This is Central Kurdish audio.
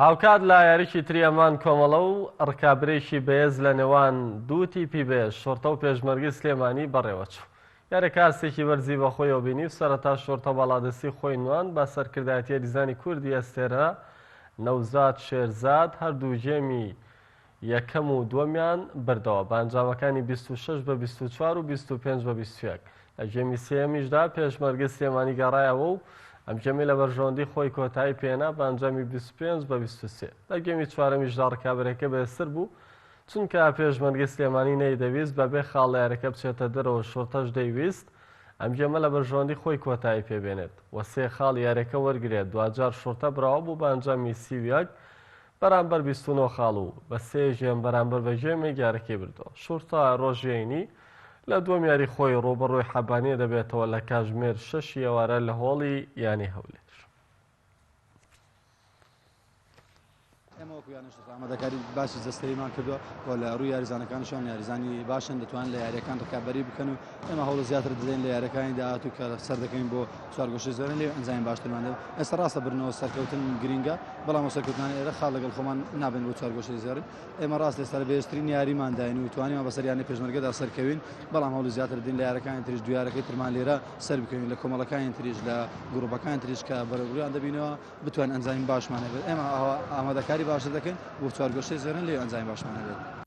هاوکات لە یاریکی تری ئەمان کۆمەڵە و ڕکابرێکی بەهێز لە نێوان دوو تیپی بێژ شۆرتە و پێشمەرگی سلێمانی بەڕێوەچوو. یارێک کاستێکی بەرزی بەخۆیەوە بینی و سەرەتا شۆرتە بەڵادەستی خۆی نوان بە سەرکردایەتیە دیزانی کوردی ئەستێرە نەوزاد شێرزاد هەردوو جێمی یەکەم و دووەمیان بردەوە بە ئەنجامەکانی 26 بە 24 و 25 بە 21. لە جێمی سێمیشدا پێشمەرگی سلێمانی گەڕایەوە و ئەم جەمی لە بەرژەوەندی خۆی کۆتایی پێنا بە ئەنجامی 25 بە 23. لە گەمی چوارەمیشدا ڕکابەرەکە بەسەر بوو چونکە پێشمەرگی سلێمانی نەیدەویست بەبێ خاڵ لە یارەکە بچێتە دەرەوە شۆرتەش دەیویست ئەم جێمە لە بەرژەوەندی خۆی کۆتایی پێبێنێت وە سێ خاڵ یارەکە وەرگرێت دوجار شۆرتە براوە بوو بە ئەنجامی 31 بەرامبەر 29 خاڵ و بە سێ ژێم بەرامبەر بە ژێمێک یارەکەی بردەوە. شۆرتە ڕۆژێنی لە دووەم یاری خۆی ڕۆبەڕۆی حەبانیە دەبێتەوە لە کاتژمێر 6 ئێوارە لە هۆڵی یانی هەولێر. ئێمە وەکو یانش ئامادەکاری باسی جەستەیمان کردووە بۆ لە ڕووی یاریزانەکانشان یاریزانی باشن دەتوان لە یاریەکان ڕکابەری بکەن و ئێمە هەوڵ زیاتر دەدەین لە یاریەکانی داهاتوو کە سەر دەکەین بۆ چوارگۆشەی زۆرن لێ ئەنجامی باشترمان دەبێت. ئێستا ڕاستە برنەوە سەرکەوتن گرینگە بەڵام سەرکەوتنان ئێرە خاڵ لەگەڵ خۆمان نابێن بۆ چوارگۆشەی زۆرن. ئێمە ڕاست لێستا لە بەهێزترین یاریمان داین و توانیمان بەسەر یانی پێشمەرگەدا سەرکەوین بەڵام هەوڵ زیاتر دەدەین لە یاریەکانی تریش دو یاریەکەی ترمان لێرە سەر بکەوین لە کۆمەڵەکانی تریش لە گروپەکانی تریش کە بەرەبریان دەبینەوە بتوان ئەنجامی باشمان هەبێت. ئێمە ئامادەکاری باشتر دەکەین بۆ چوارگۆشەی زۆرن لێ ئەنجامی باشمان هەبێت.